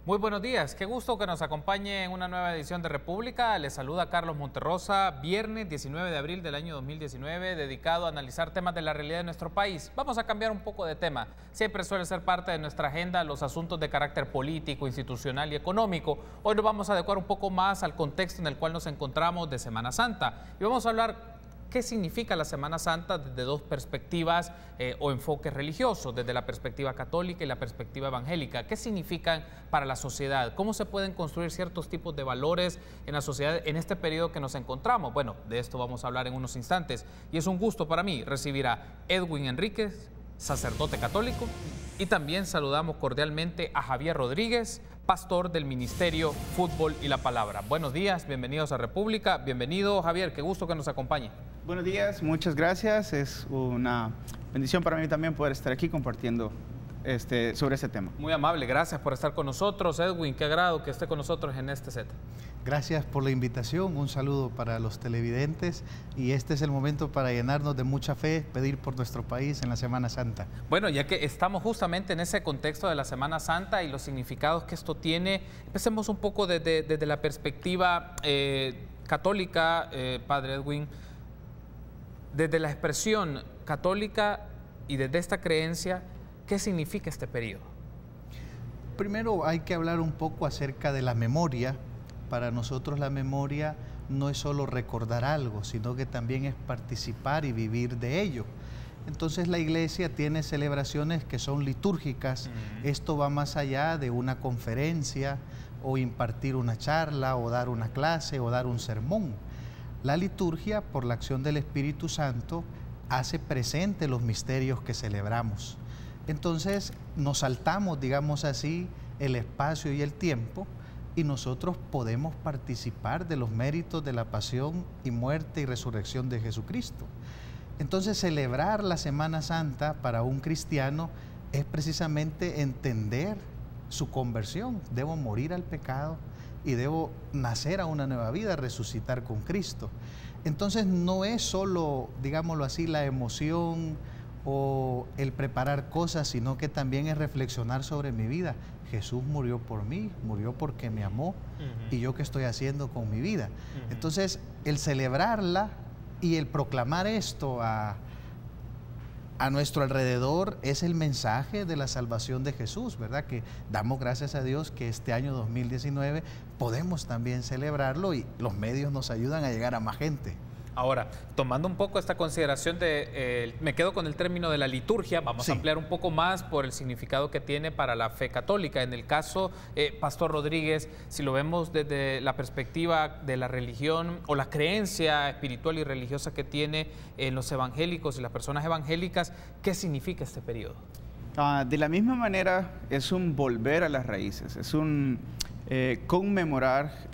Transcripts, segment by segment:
Muy buenos días, qué gusto que nos acompañe en una nueva edición de República. Les saluda Carlos Monterrosa, viernes 19 de abril del año 2019, dedicado a analizar temas de la realidad de nuestro país. Vamos a cambiar un poco de tema. Siempre suele ser parte de nuestra agenda los asuntos de carácter político, institucional y económico. Hoy nos vamos a adecuar un poco más al contexto en el cual nos encontramos de Semana Santa. Y vamos a hablar qué significa la Semana Santa desde dos perspectivas o enfoques religiosos, desde la perspectiva católica y la perspectiva evangélica. ¿Qué significan para la sociedad? ¿Cómo se pueden construir ciertos tipos de valores en la sociedad en este periodo que nos encontramos? Bueno, de esto vamos a hablar en unos instantes. Y es un gusto para mí recibir a Edwin Enríquez, sacerdote católico, y también saludamos cordialmente a Javier Rodríguez, pastor del Ministerio Fútbol y la Palabra. Buenos días, bienvenidos a República. Bienvenido, Javier, qué gusto que nos acompañe. Buenos días, muchas gracias. Es una bendición para mí también poder estar aquí compartiendo sobre este tema. Muy amable, gracias por estar con nosotros. Edwin, qué agrado que esté con nosotros en este set. Gracias por la invitación, un saludo para los televidentes y este es el momento para llenarnos de mucha fe, pedir por nuestro país en la Semana Santa. Bueno, ya que estamos justamente en ese contexto de la Semana Santa y los significados que esto tiene, empecemos un poco desde la perspectiva católica, Padre Edwin. Desde la expresión católica y desde esta creencia, ¿qué significa este periodo? Primero hay que hablar un poco acerca de la memoria. Para nosotros la memoria no es solo recordar algo, sino que también es participar y vivir de ello. Entonces la iglesia tiene celebraciones que son litúrgicas. Esto va más allá de una conferencia o impartir una charla o dar una clase o dar un sermón. La liturgia, por la acción del Espíritu Santo, hace presente los misterios que celebramos. Entonces nos saltamos, digamos así, el espacio y el tiempo y nosotros podemos participar de los méritos de la pasión y muerte y resurrección de Jesucristo. Entonces celebrar la Semana Santa para un cristiano es precisamente entender su conversión. Debo morir al pecado y debo nacer a una nueva vida, resucitar con Cristo. Entonces no es solo, digámoslo así, la emoción o el preparar cosas, sino que también es reflexionar sobre mi vida. Jesús murió por mí, murió porque me amó, y yo qué estoy haciendo con mi vida. Entonces el celebrarla y el proclamar esto a nuestro alrededor es el mensaje de la salvación de Jesús, ¿verdad? Que damos gracias a Dios que este año 2019 podemos también celebrarlo y los medios nos ayudan a llegar a más gente. Ahora, tomando un poco esta consideración me quedo con el término de la liturgia, vamos a ampliar un poco más por el significado que tiene para la fe católica. En el caso, Pastor Rodríguez, si lo vemos desde la perspectiva de la religión o la creencia espiritual y religiosa que tiene en los evangélicos y las personas evangélicas, ¿qué significa este periodo? De la misma manera, es un volver a las raíces, es un conmemorar,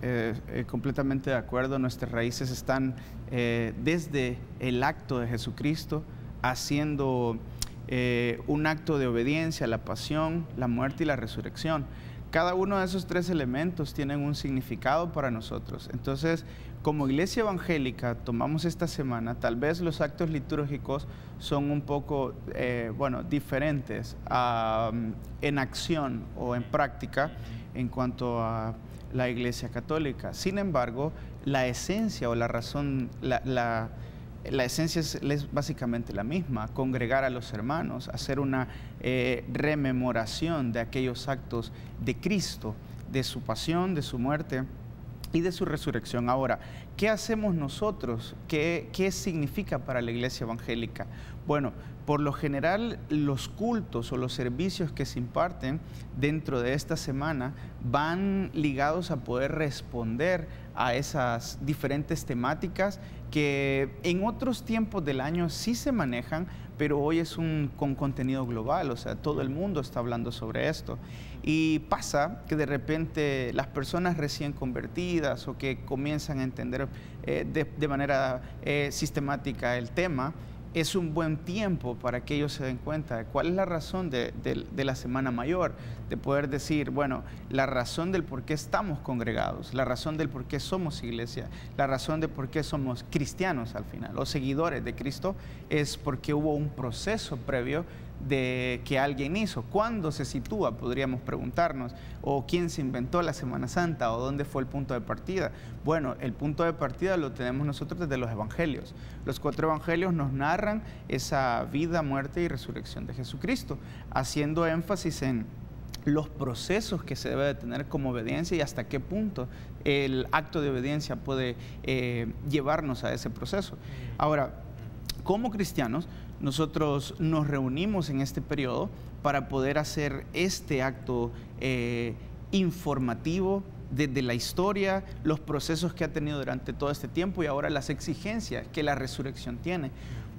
completamente de acuerdo. Nuestras raíces están desde el acto de Jesucristo, haciendo un acto de obediencia a la pasión, la muerte y la resurrección. Cada uno de esos tres elementos tienen un significado para nosotros. Entonces, como iglesia evangélica, tomamos esta semana, tal vez los actos litúrgicos son un poco, diferentes en acción o en práctica en cuanto a la iglesia católica. Sin embargo, la esencia o la razón, la esencia es básicamente la misma: congregar a los hermanos, hacer una rememoración de aquellos actos de Cristo, de su pasión, de su muerte y de su resurrección. Ahora, ¿qué hacemos nosotros? ¿Qué significa para la iglesia evangélica? Bueno, por lo general, los cultos o los servicios que se imparten dentro de esta semana van ligados a poder responder a esas diferentes temáticas que en otros tiempos del año sí se manejan, pero hoy es con contenido global, o sea, todo el mundo está hablando sobre esto. Y pasa que de repente las personas recién convertidas o que comienzan a entender de manera sistemática el tema, es un buen tiempo para que ellos se den cuenta de cuál es la razón de la Semana Mayor, de poder decir, bueno, la razón del por qué estamos congregados, la razón del por qué somos iglesia, la razón de por qué somos cristianos al final, los seguidores de Cristo, es porque hubo un proceso previo de que alguien hizo. ¿Cuándo se sitúa? Podríamos preguntarnos. ¿O quién se inventó la Semana Santa? ¿O dónde fue el punto de partida? Bueno, el punto de partida lo tenemos nosotros desde los evangelios. Los 4 evangelios nos narran esa vida, muerte y resurrección de Jesucristo, haciendo énfasis en los procesos que se debe de tener como obediencia y hasta qué punto el acto de obediencia puede llevarnos a ese proceso. Ahora, como cristianos, nosotros nos reunimos en este periodo para poder hacer este acto informativo desde la historia, los procesos que ha tenido durante todo este tiempo y ahora las exigencias que la resurrección tiene.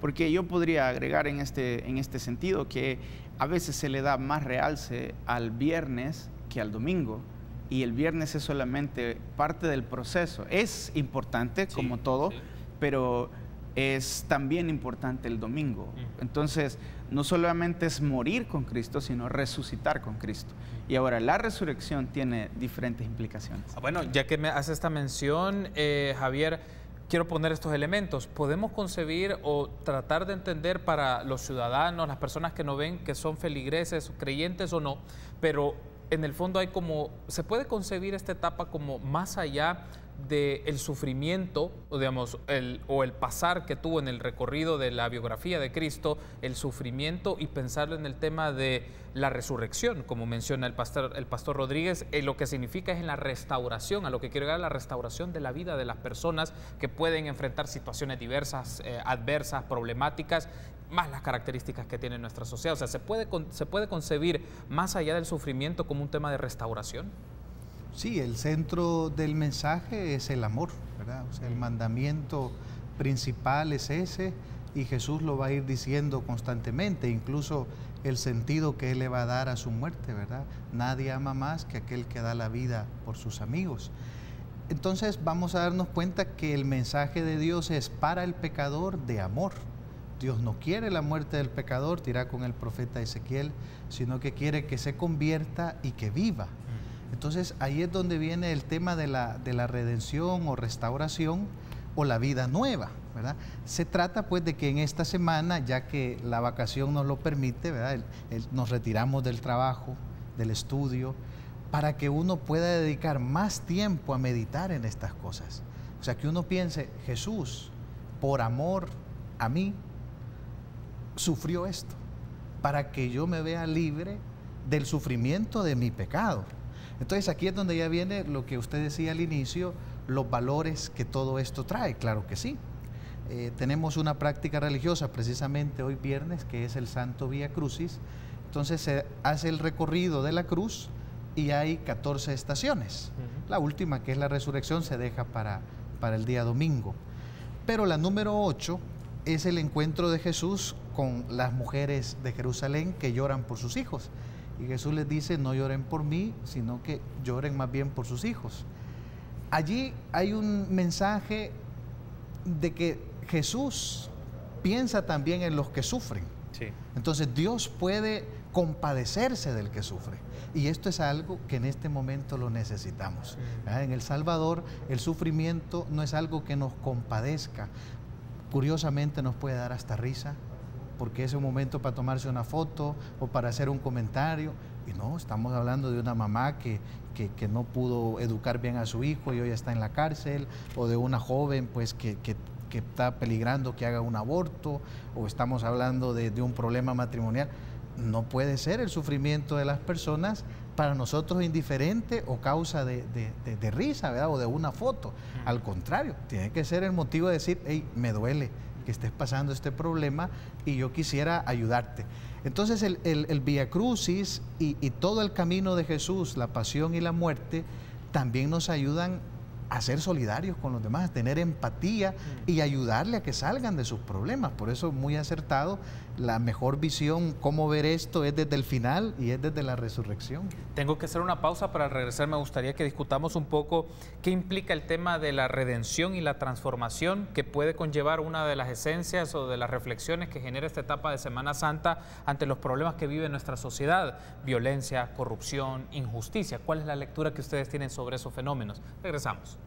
Porque yo podría agregar en este sentido que a veces se le da más realce al viernes que al domingo, y el viernes es solamente parte del proceso. Es importante, como todo, pero es también importante el domingo. Entonces, no solamente es morir con Cristo, sino resucitar con Cristo. Y ahora, la resurrección tiene diferentes implicaciones. Bueno, ya que me hace esta mención, Javier, quiero poner estos elementos. ¿Podemos concebir o tratar de entender para los ciudadanos, las personas que nos ven, que son feligreses, creyentes o no, pero en el fondo hay como, se puede concebir esta etapa como más allá del sufrimiento, o digamos, el pasar que tuvo en el recorrido de la biografía de Cristo, el sufrimiento, y pensarlo en el tema de la resurrección, como menciona el pastor Rodríguez, lo que significa es en la restauración, a lo que quiero llegar, la restauración de la vida de las personas que pueden enfrentar situaciones diversas, adversas, problemáticas, más las características que tiene nuestra sociedad. O sea, ¿se puede concebir más allá del sufrimiento como un tema de restauración? Sí, el centro del mensaje es el amor, ¿verdad? O sea, el mandamiento principal es ese, y Jesús lo va a ir diciendo constantemente, incluso el sentido que Él le va a dar a su muerte, ¿verdad? Nadie ama más que aquel que da la vida por sus amigos. Entonces vamos a darnos cuenta que el mensaje de Dios es para el pecador de amor. Dios no quiere la muerte del pecador, dirá con el profeta Ezequiel, sino que quiere que se convierta y que viva. Entonces ahí es donde viene el tema de la redención o restauración o la vida nueva, ¿verdad? Se trata pues de que en esta semana, ya que la vacación nos lo permite, ¿verdad? Nos retiramos del trabajo, del estudio, para que uno pueda dedicar más tiempo a meditar en estas cosas. O sea, que uno piense, Jesús, por amor a mí, sufrió esto, para que yo me vea libre del sufrimiento de mi pecado. Entonces aquí es donde ya viene lo que usted decía al inicio, los valores que todo esto trae. Claro que sí. Tenemos una práctica religiosa precisamente hoy viernes, que es el Santo Vía Crucis. Entonces se hace el recorrido de la cruz y hay 14 estaciones. La última, que es la resurrección, se deja para el día domingo. Pero la número 8 es el encuentro de Jesús con las mujeres de Jerusalén que lloran por sus hijos. Y Jesús les dice, no lloren por mí, sino que lloren más bien por sus hijos. Allí hay un mensaje de que Jesús piensa también en los que sufren. Sí. Entonces Dios puede compadecerse del que sufre. Y esto es algo que en este momento lo necesitamos. En El Salvador el sufrimiento no es algo que nos compadezca. Curiosamente nos puede dar hasta risa, porque es un momento para tomarse una foto o para hacer un comentario. Y no, estamos hablando de una mamá que no pudo educar bien a su hijo y hoy está en la cárcel, o de una joven pues que está peligrando que haga un aborto, o estamos hablando de un problema matrimonial. No puede ser el sufrimiento de las personas para nosotros indiferente o causa de risa, ¿verdad? O de una foto. Al contrario, tiene que ser el motivo de decir, hey, me duele que estés pasando este problema y yo quisiera ayudarte. Entonces el Vía Crucis y todo el camino de Jesús, la pasión y la muerte, también nos ayudan a ser solidarios con los demás, a tener empatía y ayudarle a que salgan de sus problemas. Por eso, muy acertado, la mejor visión, cómo ver esto, es desde el final y es desde la resurrección. Tengo que hacer una pausa. Para regresar me gustaría que discutamos un poco qué implica el tema de la redención y la transformación que puede conllevar una de las esencias o de las reflexiones que genera esta etapa de Semana Santa ante los problemas que vive nuestra sociedad: violencia, corrupción, injusticia. ¿Cuál es la lectura que ustedes tienen sobre esos fenómenos? Regresamos.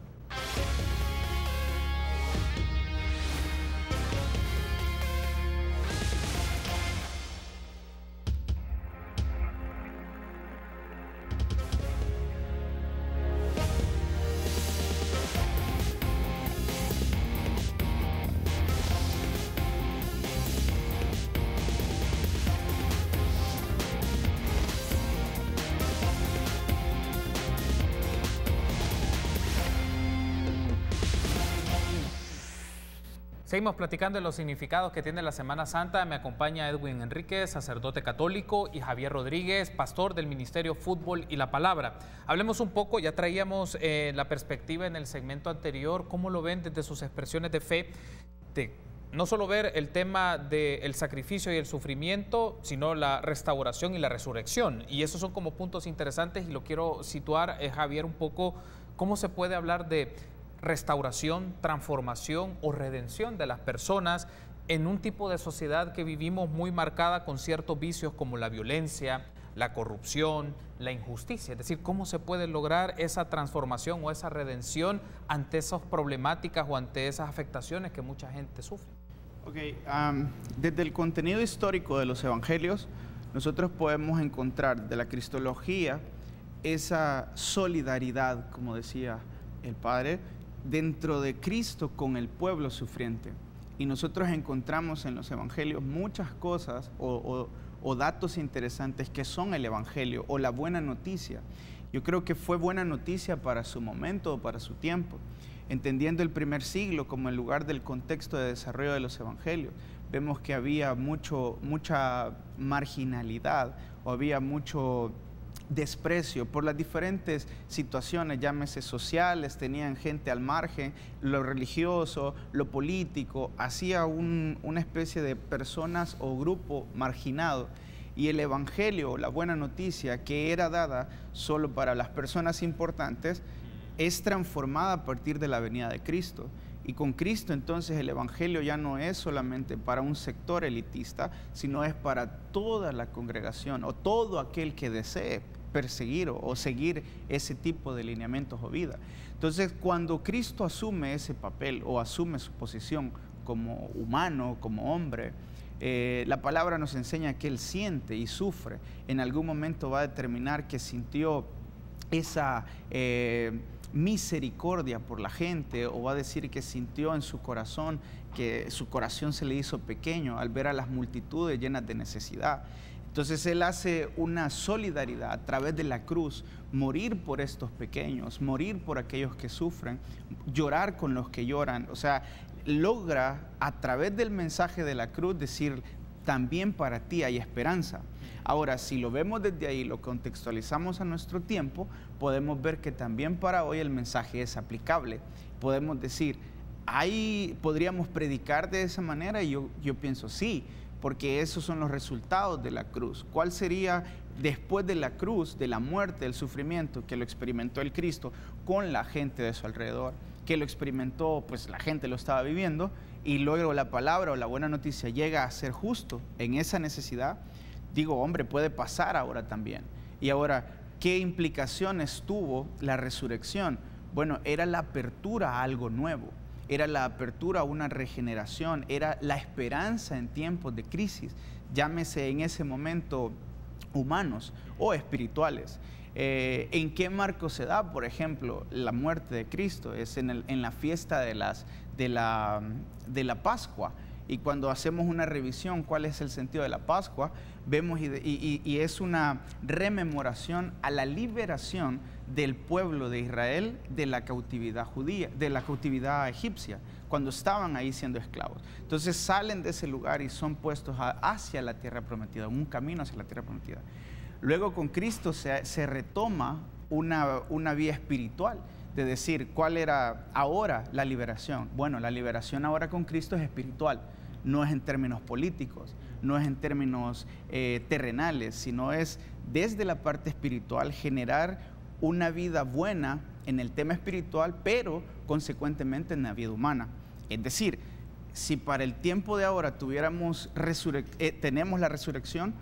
Seguimos platicando de los significados que tiene la Semana Santa. Me acompaña Edwin Enríquez, sacerdote católico, y Javier Rodríguez, pastor del Ministerio Fútbol y la Palabra. Hablemos un poco, ya traíamos la perspectiva en el segmento anterior, cómo lo ven desde sus expresiones de fe, de no solo ver el tema del sacrificio y el sufrimiento, sino la restauración y la resurrección. Y esos son como puntos interesantes y lo quiero situar, Javier, un poco, cómo se puede hablar de restauración, transformación o redención de las personas en un tipo de sociedad que vivimos muy marcada con ciertos vicios como la violencia, la corrupción, la injusticia. Es decir, cómo se puede lograr esa transformación o esa redención ante esas problemáticas o ante esas afectaciones que mucha gente sufre. Ok, desde el contenido histórico de los evangelios, nosotros podemos encontrar de la cristología esa solidaridad, como decía el Padre, dentro de Cristo con el pueblo sufriente. Y nosotros encontramos en los evangelios muchas cosas o datos interesantes que son el evangelio o la buena noticia. Yo creo que fue buena noticia para su momento o para su tiempo, entendiendo el primer siglo como el lugar del contexto de desarrollo de los evangelios. Vemos que había mucha marginalidad o había mucho desprecio por las diferentes situaciones, llámese sociales, tenían gente al margen, lo religioso, lo político, hacía una especie de personas o grupo marginado. Y el evangelio, la buena noticia que era dada solo para las personas importantes, es transformada a partir de la venida de Cristo. Y con Cristo entonces el evangelio ya no es solamente para un sector elitista, sino es para toda la congregación o todo aquel que desee perseguir o seguir ese tipo de lineamientos o vida. Entonces, cuando Cristo asume ese papel o asume su posición como humano, como hombre, la palabra nos enseña que Él siente y sufre. En algún momento va a determinar que sintió esa misericordia por la gente, o va a decir que sintió en su corazón, que su corazón se le hizo pequeño al ver a las multitudes llenas de necesidad. Entonces Él hace una solidaridad a través de la cruz, morir por estos pequeños, morir por aquellos que sufren, llorar con los que lloran. O sea, logra a través del mensaje de la cruz decir, también para ti hay esperanza. Ahora, si lo vemos desde ahí, lo contextualizamos a nuestro tiempo, podemos ver que también para hoy el mensaje es aplicable. Podemos decir, podríamos predicar de esa manera, y yo pienso sí, porque esos son los resultados de la cruz. ¿Cuál sería después de la cruz, de la muerte, del sufrimiento que lo experimentó el Cristo con la gente de su alrededor? Que lo experimentó, pues la gente lo estaba viviendo, y luego la palabra o la buena noticia llega a ser justo en esa necesidad. Digo, hombre, puede pasar ahora también. Y ahora, ¿qué implicaciones tuvo la resurrección? Bueno, era la apertura a algo nuevo. Era la apertura a una regeneración, era la esperanza en tiempos de crisis, llámese en ese momento humanos o espirituales. ¿En qué marco se da, por ejemplo, la muerte de Cristo? Es en la fiesta de la Pascua. Y cuando hacemos una revisión, ¿cuál es el sentido de la Pascua? Vemos y es una rememoración a la liberación del pueblo de Israel de la cautividad judía, de la cautividad egipcia, cuando estaban ahí siendo esclavos. Entonces salen de ese lugar y son puestos hacia la tierra prometida, un camino hacia la tierra prometida. Luego con Cristo se retoma una vía espiritual, de decir, ¿cuál era ahora la liberación? Bueno, la liberación ahora con Cristo es espiritual. No es en términos políticos, no es en términos terrenales, sino es desde la parte espiritual generar una vida buena en el tema espiritual, pero consecuentemente en la vida humana. Es decir, si para el tiempo de ahora tenemos la resurrección,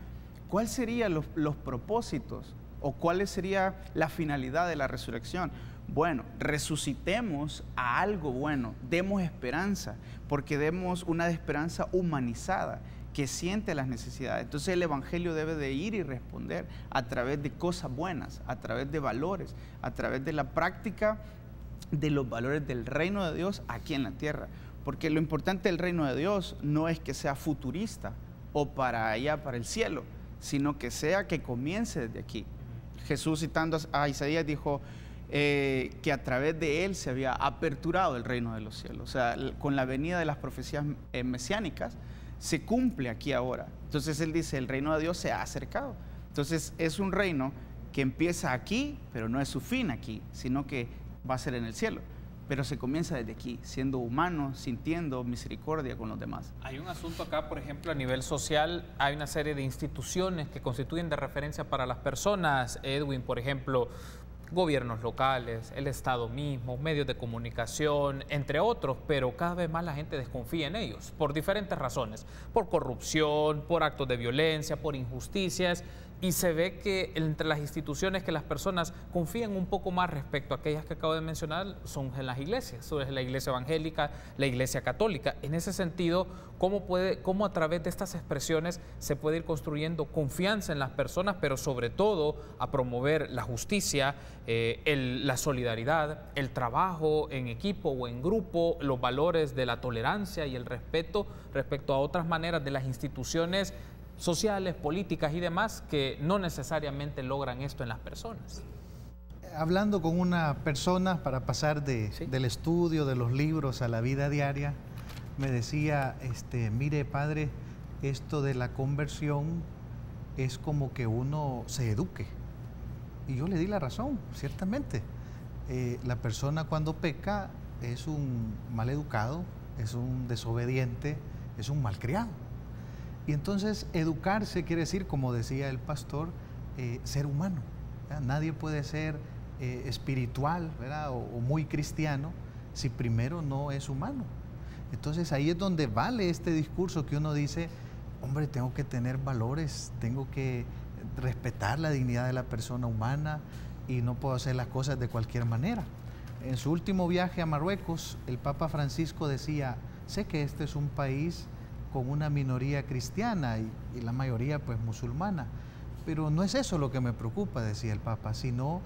¿cuáles serían los propósitos o cuál sería la finalidad de la resurrección? Bueno, resucitemos a algo bueno, demos esperanza, porque demos una esperanza humanizada que siente las necesidades. Entonces el evangelio debe de ir y responder a través de cosas buenas, a través de valores, a través de la práctica de los valores del reino de Dios aquí en la tierra. Porque lo importante del reino de Dios no es que sea futurista o para allá, para el cielo, sino que sea que comience desde aquí. Jesús, citando a Isaías, dijo, que a través de él se había aperturado el reino de los cielos. O sea, con la venida de las profecías mesiánicas, se cumple aquí ahora. Entonces él dice, el reino de Dios se ha acercado. Entonces es un reino que empieza aquí, pero no es su fin aquí, sino que va a ser en el cielo. Pero se comienza desde aquí, siendo humano, sintiendo misericordia con los demás. Hay un asunto acá, por ejemplo, a nivel social, hay una serie de instituciones que constituyen de referencia para las personas. Edwin, por ejemplo, gobiernos locales, el Estado mismo, medios de comunicación, entre otros, pero cada vez más la gente desconfía en ellos, por diferentes razones, por corrupción, por actos de violencia, por injusticias, y se ve que entre las instituciones que las personas confían un poco más respecto a aquellas que acabo de mencionar son en las iglesias, es la iglesia evangélica, la iglesia católica. En ese sentido, ¿cómo a través de estas expresiones se puede ir construyendo confianza en las personas, pero sobre todo a promover la justicia, la solidaridad, el trabajo en equipo o en grupo, los valores de la tolerancia y el respeto respecto a otras maneras de las instituciones sociales, políticas y demás que no necesariamente logran esto en las personas? Hablando con una persona para pasar del estudio, de los libros a la vida diaria, me decía, mire padre, esto de la conversión es como que uno se eduque. Y yo le di la razón, ciertamente. La persona cuando peca es un mal educado, es un desobediente, es un malcriado. Y entonces educarse quiere decir, como decía el pastor, ser humano, ¿verdad? Nadie puede ser espiritual, ¿verdad? O muy cristiano si primero no es humano. Entonces ahí es donde vale este discurso que uno dice, hombre, tengo que tener valores, tengo que respetar la dignidad de la persona humana y no puedo hacer las cosas de cualquier manera. En su último viaje a Marruecos, el Papa Francisco decía, sé que este es un país con una minoría cristiana y la mayoría pues musulmana, pero no es eso lo que me preocupa, decía el Papa, sino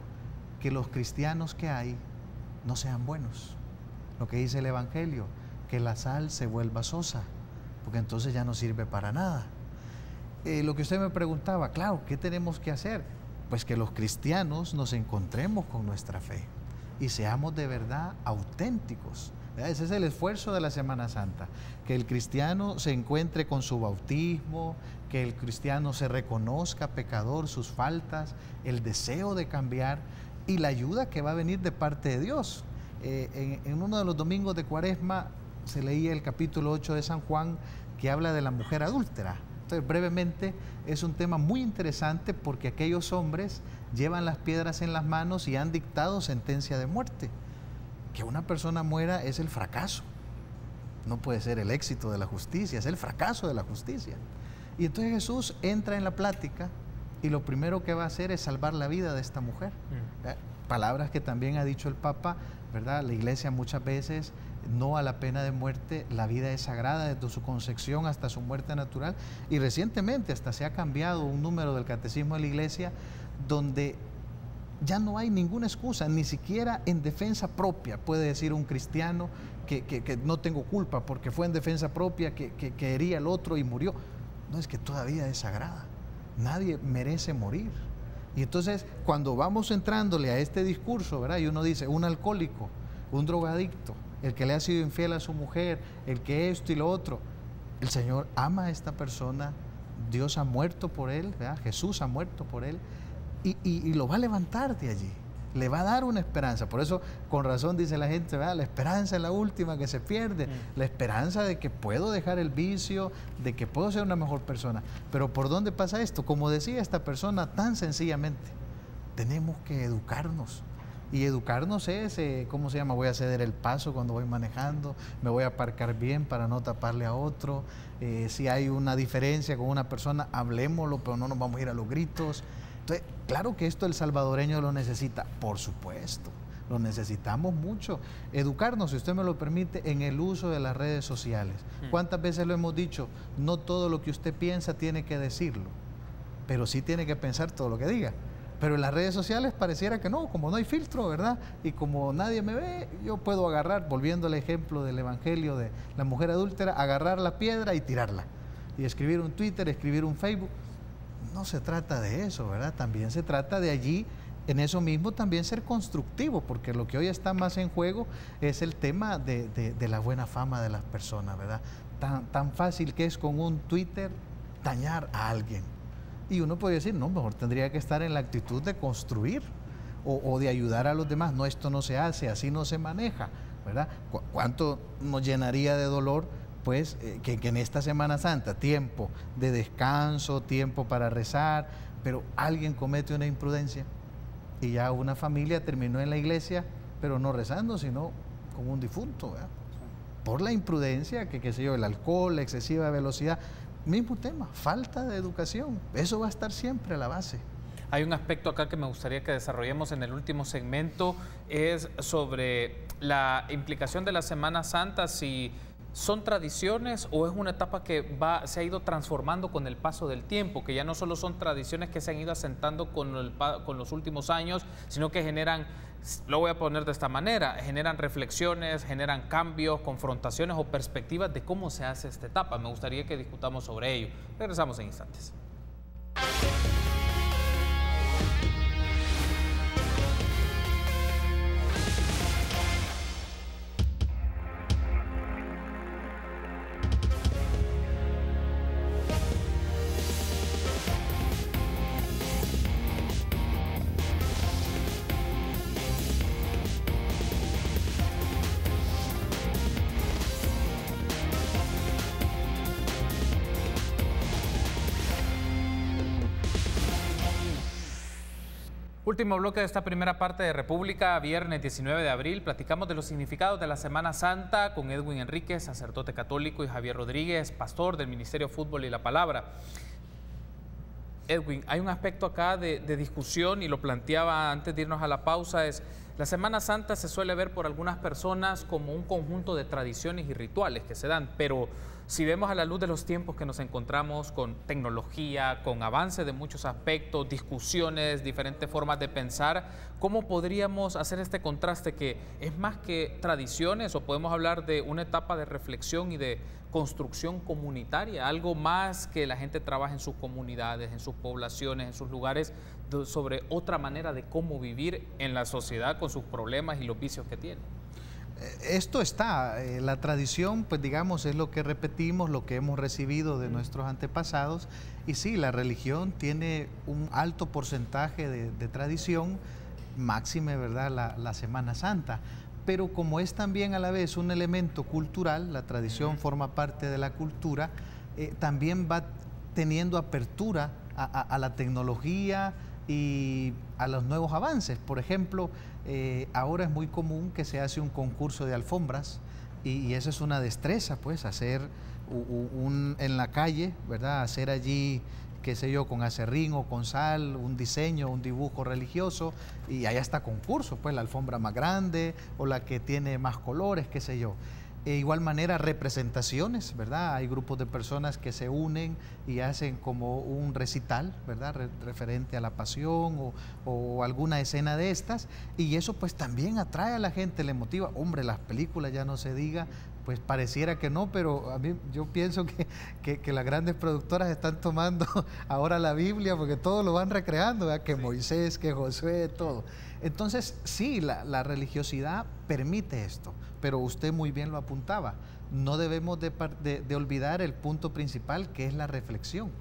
que los cristianos que hay no sean buenos. Lo que dice el Evangelio, que la sal se vuelva sosa, porque entonces ya no sirve para nada. Lo que usted me preguntaba, claro, ¿qué tenemos que hacer? Pues que los cristianos nos encontremos con nuestra fe y seamos de verdad auténticos. Ese es el esfuerzo de la Semana Santa, que el cristiano se encuentre con su bautismo, que el cristiano se reconozca pecador, sus faltas, el deseo de cambiar y la ayuda que va a venir de parte de Dios. En uno de los domingos de Cuaresma se leía el capítulo 8 de San Juan que habla de la mujer adúltera. Entonces, brevemente, es un tema muy interesante porque aquellos hombres llevan las piedras en las manos y han dictado sentencia de muerte. Que una persona muera es el fracaso, no puede ser el éxito de la justicia, es el fracaso de la justicia. Y entonces Jesús entra en la plática y lo primero que va a hacer es salvar la vida de esta mujer. Palabras que también ha dicho el Papa, ¿verdad? La Iglesia muchas veces no a la pena de muerte, la vida es sagrada desde su concepción hasta su muerte natural, y recientemente hasta se ha cambiado un número del Catecismo de la Iglesia donde ya no hay ninguna excusa, ni siquiera en defensa propia puede decir un cristiano que no tengo culpa porque fue en defensa propia, que hería al otro y murió. No, es que todavía es sagrada, nadie merece morir. Y entonces cuando vamos entrándole a este discurso, ¿verdad? Y uno dice, un alcohólico, un drogadicto, el que le ha sido infiel a su mujer, el que esto y lo otro, el Señor ama a esta persona, Dios ha muerto por él, ¿verdad? Jesús ha muerto por él, y lo va a levantar de allí, le va a dar una esperanza. Por eso, con razón dice la gente, ¿verdad? La esperanza es la última que se pierde, la esperanza de que puedo dejar el vicio, de que puedo ser una mejor persona. Pero ¿por dónde pasa esto? Como decía esta persona tan sencillamente, tenemos que educarnos. Y educarnos es, ¿cómo se llama? Voy a ceder el paso cuando voy manejando, me voy a aparcar bien para no taparle a otro. Si hay una diferencia con una persona, hablémoslo, pero no nos vamos a ir a los gritos. Entonces, claro que esto el salvadoreño lo necesita, por supuesto, lo necesitamos mucho. Educarnos, si usted me lo permite, en el uso de las redes sociales. ¿Cuántas veces lo hemos dicho? No todo lo que usted piensa tiene que decirlo, pero sí tiene que pensar todo lo que diga. Pero en las redes sociales pareciera que no, como no hay filtro, ¿verdad? Y como nadie me ve, yo puedo agarrar, volviendo al ejemplo del Evangelio de la mujer adúltera, agarrar la piedra y tirarla. Y escribir un Twitter, escribir un Facebook. No se trata de eso, ¿verdad? También se trata de allí En eso mismo también ser constructivo, porque lo que hoy está más en juego es el tema de la buena fama de las personas, ¿verdad? Tan fácil que es con un Twitter dañar a alguien. Y uno puede decir, no, mejor tendría que estar en la actitud de construir o de ayudar a los demás. No, esto no se hace, así no se maneja, ¿verdad? ¿Cuánto nos llenaría de dolor, pues, que en esta Semana Santa, tiempo de descanso, tiempo para rezar, pero alguien comete una imprudencia y ya una familia terminó en la iglesia, pero no rezando, sino con un difunto, ¿verdad? Por la imprudencia, qué sé yo, el alcohol, la excesiva velocidad, mismo tema, falta de educación. Eso va a estar siempre a la base. Hay un aspecto acá que me gustaría que desarrollemos en el último segmento, es sobre la implicación de la Semana Santa, si son tradiciones o es una etapa que se ha ido transformando con el paso del tiempo, que ya no solo son tradiciones que se han ido asentando con los últimos años, sino que generan, lo voy a poner de esta manera, generan reflexiones, generan cambios, confrontaciones o perspectivas de cómo se hace esta etapa. Me gustaría que discutamos sobre ello. Regresamos en instantes. Último bloque de esta primera parte de República, viernes 19 de abril. Platicamos de los significados de la Semana Santa con Edwin Enríquez, sacerdote católico, y Javier Rodríguez, pastor del Ministerio Fútbol y la Palabra. Edwin, hay un aspecto acá de discusión y lo planteaba antes de irnos a la pausa, es la Semana Santa se suele ver por algunas personas como un conjunto de tradiciones y rituales que se dan, pero si vemos a la luz de los tiempos que nos encontramos con tecnología, con avance de muchos aspectos, discusiones, diferentes formas de pensar, ¿cómo podríamos hacer este contraste que es más que tradiciones o podemos hablar de una etapa de reflexión y de construcción comunitaria, algo más que la gente trabaja en sus comunidades, en sus poblaciones, en sus lugares, sobre otra manera de cómo vivir en la sociedad con sus problemas y los vicios que tiene? Esto está, la tradición, pues digamos, es lo que repetimos, lo que hemos recibido de nuestros antepasados, y sí, la religión tiene un alto porcentaje de tradición, máxime, ¿verdad?, la Semana Santa, pero como es también a la vez un elemento cultural, la tradición forma parte de la cultura, también va teniendo apertura a la tecnología y a los nuevos avances. Por ejemplo, ahora es muy común que se hace un concurso de alfombras y esa es una destreza, pues, hacer en la calle, ¿verdad?, hacer allí, qué sé yo, con acerrín o con sal, un diseño, un dibujo religioso, y ahí está concurso, pues, la alfombra más grande o la que tiene más colores, qué sé yo. De igual manera, representaciones, ¿verdad? Hay grupos de personas que se unen y hacen como un recital, ¿verdad?, referente a la pasión o alguna escena de estas, y eso pues también atrae a la gente, le motiva. Hombre, las películas ya no se diga, pues pareciera que no, pero a mí yo pienso que las grandes productoras están tomando ahora la Biblia porque todo lo van recreando, ¿verdad? Que sí. Moisés, que Josué, todo. Entonces, sí, la religiosidad permite esto, pero usted muy bien lo apuntaba. No debemos de olvidar el punto principal, que es la reflexión.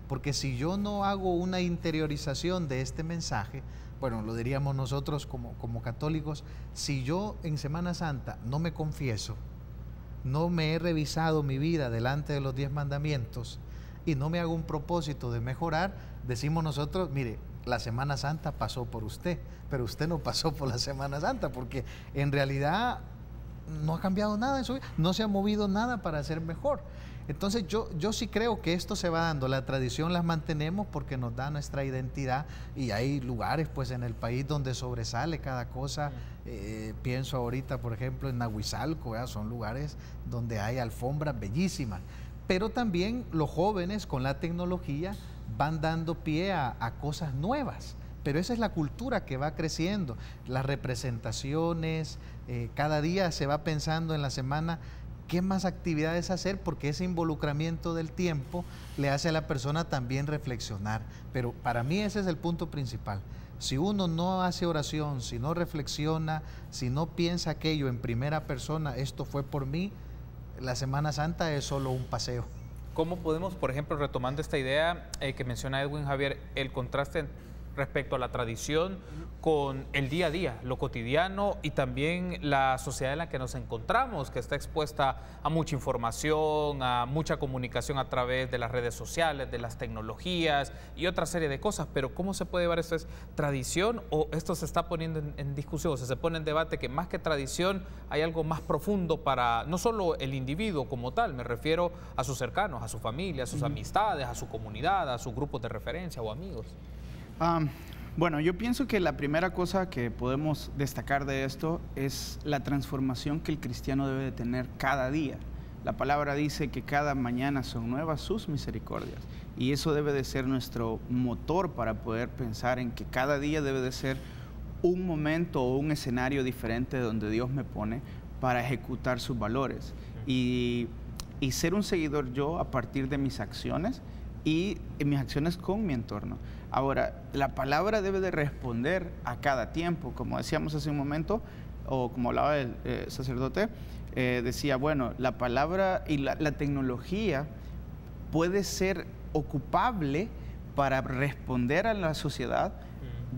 Porque si yo no hago una interiorización de este mensaje, bueno, lo diríamos nosotros como católicos, si yo en Semana Santa no me confieso, no me he revisado mi vida delante de los 10 mandamientos y no me hago un propósito de mejorar, decimos nosotros, mire, la Semana Santa pasó por usted, pero usted no pasó por la Semana Santa, porque en realidad no ha cambiado nada en su vida, no se ha movido nada para ser mejor. Entonces yo sí creo que esto se va dando, la tradición las mantenemos porque nos da nuestra identidad y hay lugares pues en el país donde sobresale cada cosa, pienso ahorita por ejemplo en Nahuizalco, ¿verdad? Son lugares donde hay alfombras bellísimas, pero también los jóvenes con la tecnología van dando pie a cosas nuevas. Pero esa es la cultura que va creciendo, las representaciones, cada día se va pensando en la semana qué más actividades hacer, porque ese involucramiento del tiempo le hace a la persona también reflexionar. Pero para mí ese es el punto principal, Si uno no hace oración, si no reflexiona, si no piensa aquello en primera persona, esto fue por mí, la Semana Santa es solo un paseo. ¿Cómo podemos, por ejemplo, retomando esta idea que menciona Edwin, Javier, el contraste respecto a la tradición con el día a día, lo cotidiano y también la sociedad en la que nos encontramos, que está expuesta a mucha información, a mucha comunicación a través de las redes sociales, de las tecnologías y otra serie de cosas? Pero ¿cómo se puede llevar esto? ¿Es tradición o esto se está poniendo en discusión? O sea, se pone en debate que más que tradición hay algo más profundo para no solo el individuo como tal, me refiero a sus cercanos, a su familia, a sus amistades, a su comunidad, a sus grupos de referencia o amigos. Bueno, yo pienso que la primera cosa que podemos destacar de esto es la transformación que el cristiano debe de tener cada día. La palabra dice que cada mañana son nuevas sus misericordias y eso debe de ser nuestro motor para poder pensar en que cada día debe de ser un momento o un escenario diferente donde Dios me pone para ejecutar sus valores y ser un seguidor yo a partir de mis acciones y mis acciones con mi entorno. Ahora, la palabra debe de responder a cada tiempo, como decíamos hace un momento, o como hablaba el sacerdote, decía, bueno, la palabra y la tecnología puede ser ocupable para responder a la sociedad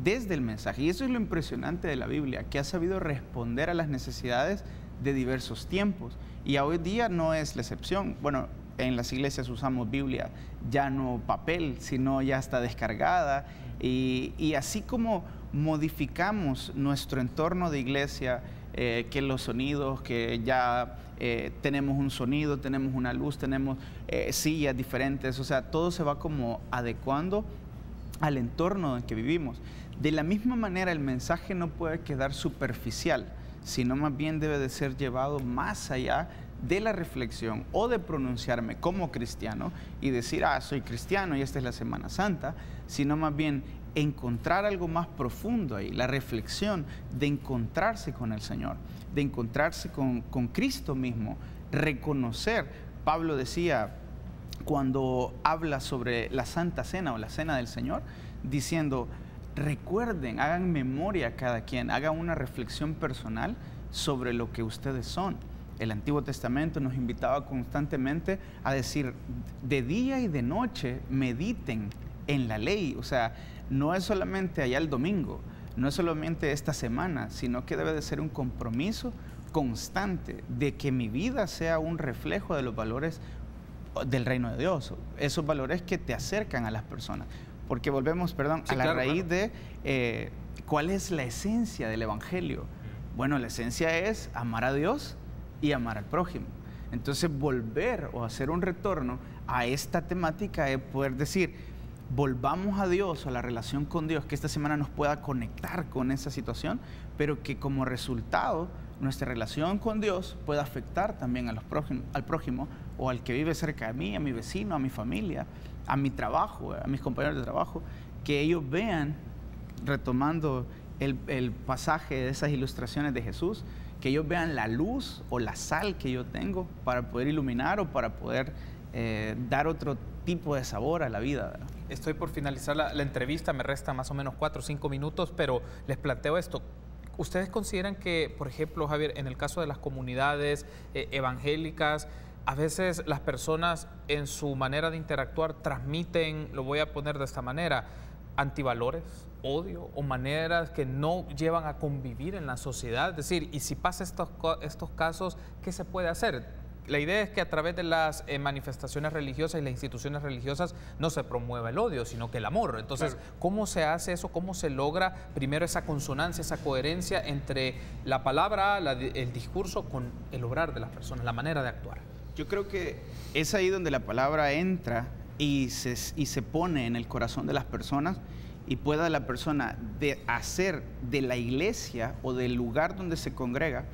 desde el mensaje. Y eso es lo impresionante de la Biblia, que ha sabido responder a las necesidades de diversos tiempos. Y hoy día no es la excepción. Bueno, en las iglesias usamos Biblia ya no papel, sino ya está descargada. Y así como modificamos nuestro entorno de iglesia, que los sonidos, que ya tenemos un sonido, tenemos una luz, tenemos sillas diferentes, o sea, todo se va como adecuando al entorno en que vivimos. De la misma manera, el mensaje no puede quedar superficial, sino más bien debe de ser llevado más allá de la reflexión o de pronunciarme como cristiano y decir, soy cristiano y esta es la Semana Santa, sino más bien encontrar algo más profundo ahí, la reflexión de encontrarse con el Señor, de encontrarse con Cristo mismo, reconocer. Pablo decía, cuando habla sobre la Santa Cena o la Cena del Señor, diciendo, recuerden, hagan memoria cada quien, hagan una reflexión personal sobre lo que ustedes son. El Antiguo Testamento nos invitaba constantemente a decir, de día y de noche mediten en la ley. O sea, no es solamente allá el domingo, no es solamente esta semana, sino que debe de ser un compromiso constante de que mi vida sea un reflejo de los valores del reino de Dios, esos valores que te acercan a las personas. Porque volvemos, a la raíz de cuál es la esencia del Evangelio. Bueno, la esencia es amar a Dios y amar al prójimo. Entonces, volver o hacer un retorno a esta temática es poder decir, volvamos a Dios, a la relación con Dios, que esta semana nos pueda conectar con esa situación, pero que como resultado nuestra relación con Dios pueda afectar también al prójimo o al que vive cerca de mí, a mi vecino, a mi familia, a mi trabajo, a mis compañeros de trabajo, que ellos vean, retomando el pasaje de esas ilustraciones de Jesús, que ellos vean la luz o la sal que yo tengo para poder iluminar o para poder dar otro tipo de sabor a la vida, ¿verdad? Estoy por finalizar la entrevista, me restan más o menos 4 o 5 minutos, pero les planteo esto. ¿Ustedes consideran que, por ejemplo, Javier, en el caso de las comunidades evangélicas, a veces las personas en su manera de interactuar transmiten, lo voy a poner de esta manera, antivalores, odio o maneras que no llevan a convivir en la sociedad? Es decir, y si pasa estos casos, ¿qué se puede hacer? La idea es que a través de las manifestaciones religiosas y las instituciones religiosas no se promueva el odio, sino que el amor. Entonces, claro, ¿cómo se hace eso? ¿Cómo se logra primero esa consonancia, esa coherencia entre la palabra, el discurso con el obrar de las personas, la manera de actuar? Yo creo que es ahí donde la palabra entra y se pone en el corazón de las personas y pueda la persona de hacer de la iglesia o del lugar donde se congrega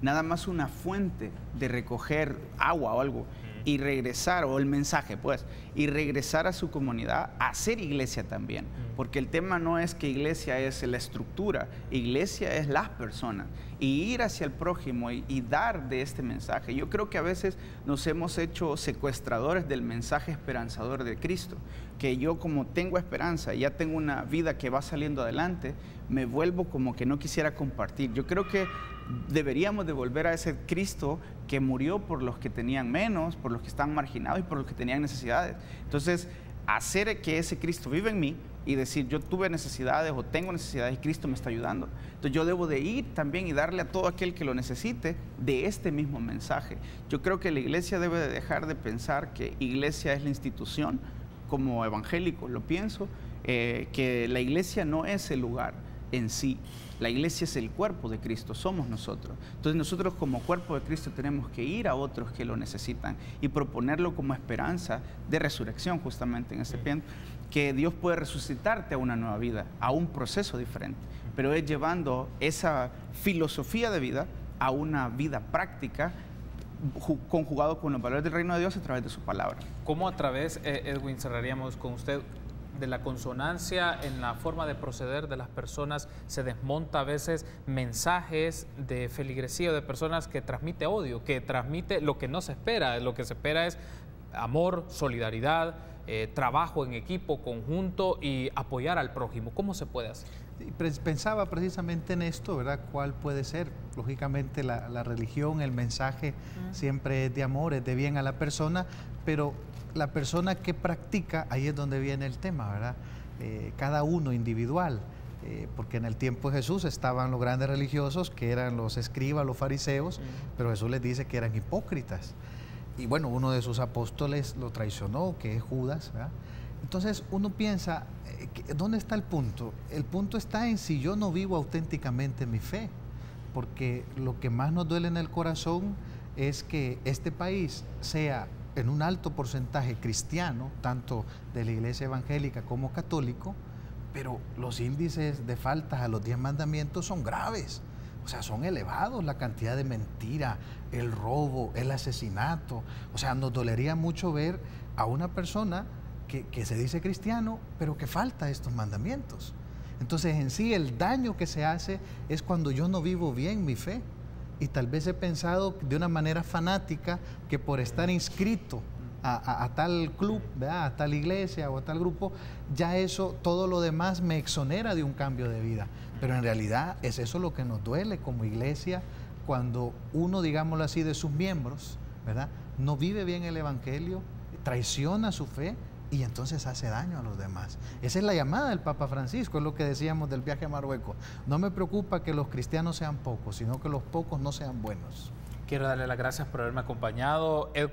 nada más una fuente de recoger agua o algo, y regresar, o el mensaje pues, y regresar a su comunidad a hacer iglesia también. Porque el tema no es que iglesia es la estructura, iglesia es las personas. Y ir hacia el prójimo y dar de este mensaje. Yo creo que a veces nos hemos hecho secuestradores del mensaje esperanzador de Cristo. Que yo, como tengo esperanza y ya tengo una vida que va saliendo adelante, me vuelvo como que no quisiera compartir. Yo creo que deberíamos de volver a ese Cristo que murió por los que tenían menos, por los que están marginados y por los que tenían necesidades. Entonces, hacer que ese Cristo viva en mí y decir, yo tuve necesidades o tengo necesidades y Cristo me está ayudando. Entonces yo debo de ir también y darle a todo aquel que lo necesite de este mismo mensaje. Yo creo que la iglesia debe de dejar de pensar que iglesia es la institución, como evangélico lo pienso, que la iglesia no es el lugar en sí. La iglesia es el cuerpo de Cristo, somos nosotros. Entonces nosotros como cuerpo de Cristo tenemos que ir a otros que lo necesitan y proponerlo como esperanza de resurrección, justamente en ese tiempo, que Dios puede resucitarte a una nueva vida, a un proceso diferente, pero es llevando esa filosofía de vida a una vida práctica, conjugado con los valores del reino de Dios a través de su palabra. ¿Cómo a través, Edwin, cerraríamos con usted, de la consonancia en la forma de proceder de las personas se desmonta a veces mensajes de feligresía, de personas que transmite odio, que transmite lo que no se espera? Lo que se espera es amor, solidaridad, trabajo en equipo, conjunto y apoyar al prójimo. ¿Cómo se puede hacer? Pensaba precisamente en esto, ¿verdad? ¿Cuál puede ser? Lógicamente la religión, el mensaje siempre es de amor, es de bien a la persona, pero la persona que practica, ahí es donde viene el tema, ¿verdad? Cada uno individual, porque en el tiempo de Jesús estaban los grandes religiosos, que eran los escribas, los fariseos, pero Jesús les dice que eran hipócritas. Y bueno, uno de sus apóstoles lo traicionó, que es Judas, ¿verdad? Entonces uno piensa, ¿dónde está el punto? El punto está en si yo no vivo auténticamente mi fe, porque lo que más nos duele en el corazón es que este país sea en un alto porcentaje cristiano, tanto de la iglesia evangélica como católico, pero los índices de faltas a los 10 mandamientos son graves. O sea, son elevados, la cantidad de mentira, el robo, el asesinato. O sea, nos dolería mucho ver a una persona que se dice cristiano, pero que falta estos mandamientos. Entonces, en sí, el daño que se hace es cuando yo no vivo bien mi fe. Y tal vez he pensado de una manera fanática que por estar inscrito a tal club, ¿verdad?, a tal iglesia o a tal grupo, ya eso, todo lo demás me exonera de un cambio de vida. Pero en realidad es eso lo que nos duele como iglesia, cuando uno, digámoslo así, de sus miembros, ¿verdad?, no vive bien el evangelio, traiciona su fe y entonces hace daño a los demás. Esa es la llamada del Papa Francisco, es lo que decíamos del viaje a Marruecos. No me preocupa que los cristianos sean pocos, sino que los pocos no sean buenos. Quiero darle las gracias por haberme acompañado, Edwin.